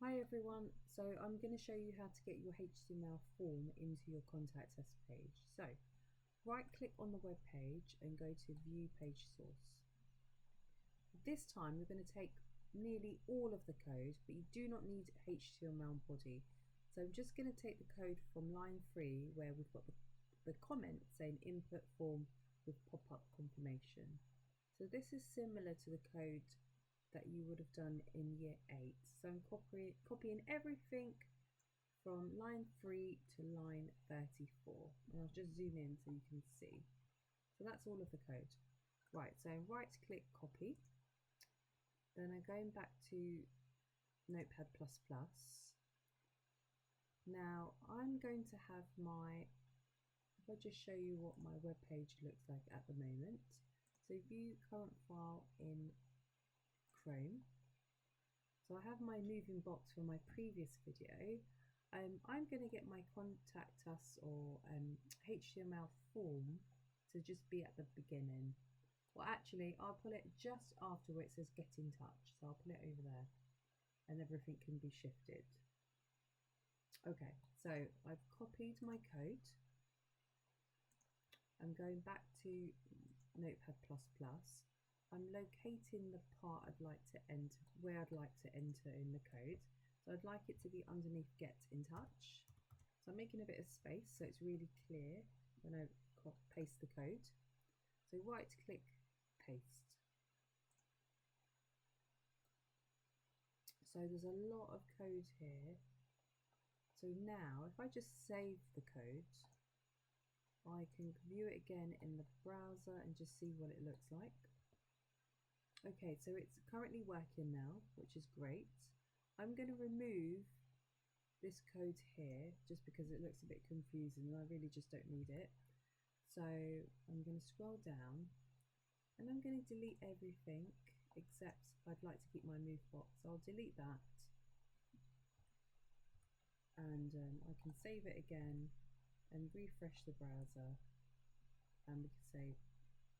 Hi everyone, so I'm going to show you how to get your HTML form into your contact us page. So right click on the web page and go to view page source. This time we're going to take nearly all of the code, but you do not need HTML body. So I'm just going to take the code from line 3 where we've got the comment saying input form with pop-up confirmation. So this is similar to the code that you would have done in year 8. So I'm copying everything from line 3 to line 34. And I'll just zoom in so you can see. So that's all of the code. Right, so right click copy. Then I'm going back to Notepad++. Now I'm going to have if I just show you what my web page looks like at the moment. So view current file in Chrome. So I have my moving box from my previous video. I'm going to get my contact us or HTML form to just be at the beginning. Well, actually, I'll put it just after where it says get in touch. So I'll put it over there and everything can be shifted. Okay, so I've copied my code. I'm going back to Notepad++. I'm locating the part I'd like to enter, where I'd like to enter in the code. So I'd like it to be underneath get in touch. So I'm making a bit of space so it's really clear when I paste the code. So right click, paste. So there's a lot of code here. So now if I just save the code, I can view it again in the browser and just see what it looks like. Okay, so it's currently working now, which is great. I'm going to remove this code here just because it looks a bit confusing and I really just don't need it. So I'm going to scroll down and I'm going to delete everything except I'd like to keep my move box. So I'll delete that and I can save it again and refresh the browser, and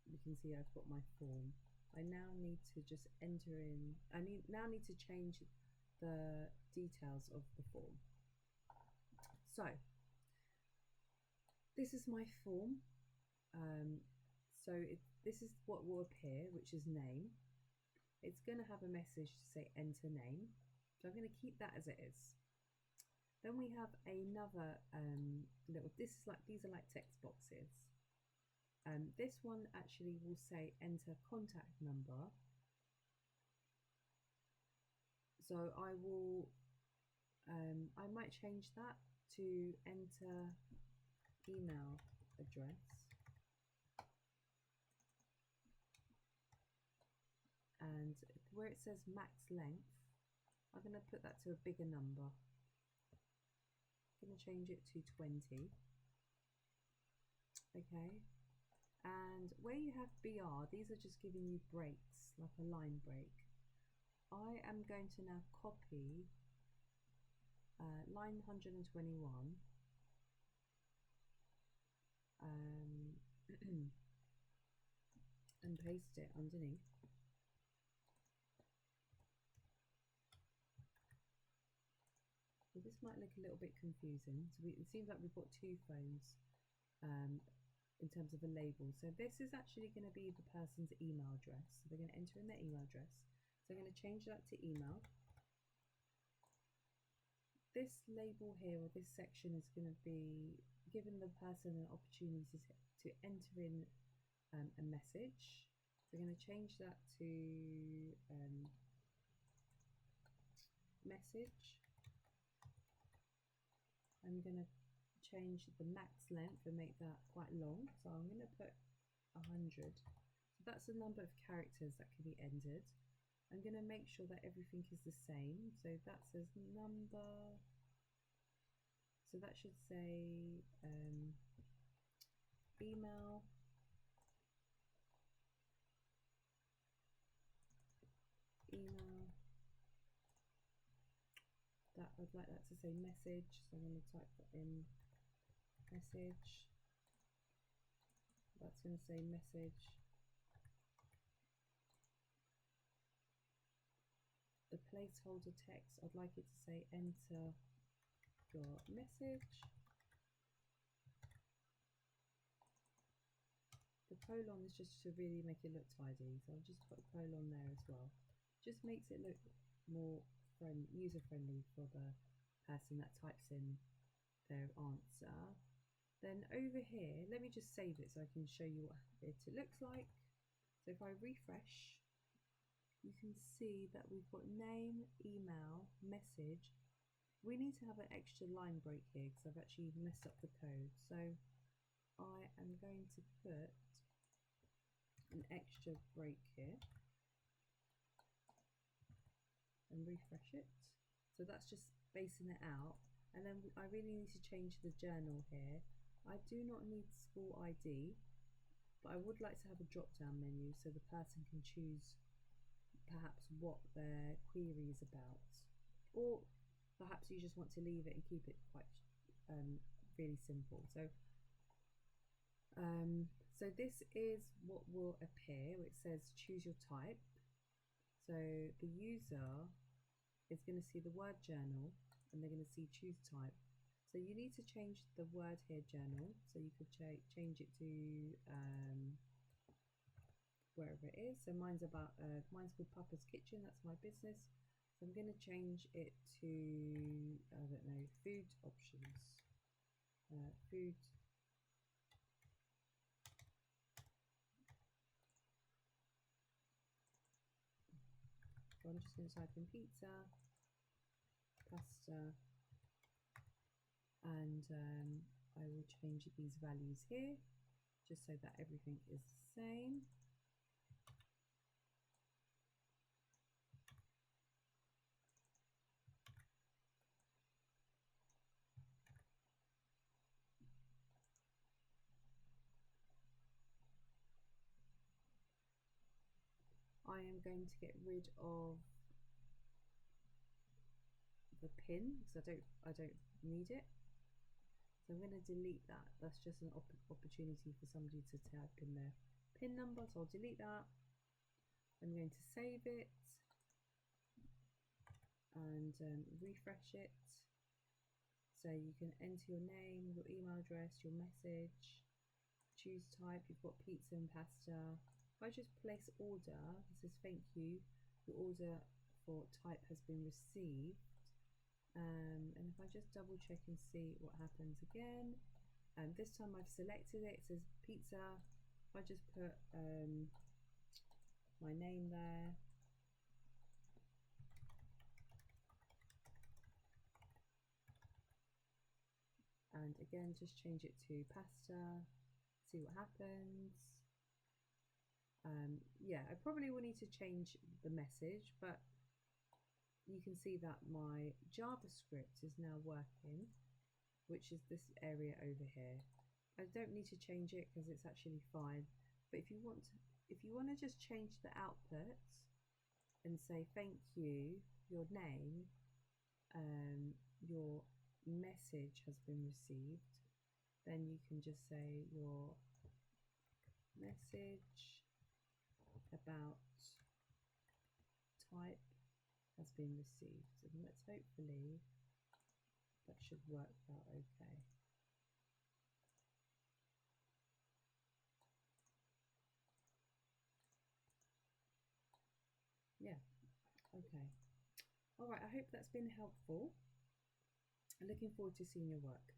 we can see I've got my form. I now need to just enter in, now need to change the details of the form. So this is my form. This is what will appear, which is name. It's going to have a message to say enter name. So I'm going to keep that as it is. Then we have another these are like text boxes. This one actually will say enter contact number. So I might change that to enter email address. And where it says max length, I'm going to put that to a bigger number. I'm going to change it to 20. Okay. And where you have BR, these are just giving you breaks, like a line break. I am going to now copy line 121 and paste it underneath. So this might look a little bit confusing. So it seems like we've got two phones in terms of a label. So this is actually going to be the person's email address. So they're going to enter in their email address. So I'm going to change that to email. This label here, or this section, is going to be giving the person an opportunity to enter in a message. So we're going to change that to message. I'm going to change the max length and make that quite long. So I'm going to put 100. So that's the number of characters that can be entered. I'm going to make sure that everything is the same. So that says number. So that should say email. Email. That I'd like that to say message. So I'm going to type that in message. That's going to say message. the placeholder text, I'd like it to say enter your message. The colon is just to really make it look tidy, so I'll just put a colon there as well. Just makes it look more user friendly for the person that types in their answer. Then over here, let me just save it so I can show you what it looks like. So if I refresh, you can see that we've got name, email, message. We need to have an extra line break here because I've actually messed up the code. So I am going to put an extra break here and refresh it. So that's just spacing it out. And then I really need to change the journal here. I do not need school ID, but I would like to have a drop down menu so the person can choose perhaps what their query is about, or perhaps you just want to leave it and keep it quite really simple. So this is what will appear. It says choose your type. So the user is going to see the word journal and they're going to see choose type. So you need to change the word here, journal. So you could change it to wherever it is. So mine's called Papa's Kitchen. That's my business. So I'm going to change it to, I don't know, food options. Food. So I'm just going to type in pizza, pasta, and I will change these values here just so that everything is the same. I am going to get rid of the pin because I don't need it. So I'm going to delete that. That's just an opportunity for somebody to type in their pin number. So I'll delete that. I'm going to save it and refresh it. So you can enter your name, your email address, your message, choose type. You've got pizza and pasta. If I just place order, it says thank you. Your order for type has been received. And if I just double check and see what happens again, and this time I've selected it, it says pizza. If I just put my name there, and again just change it to pasta, see what happens. Yeah, I probably will need to change the message, but you can see that my JavaScript is now working, which is this area over here. I don't need to change it because it's actually fine. But if you want to just change the output and say thank you, your name, your message has been received, then you can just say your message about type has been received, and let's hopefully that should work out okay. Yeah, okay. All right, I hope that's been helpful. I'm looking forward to seeing your work.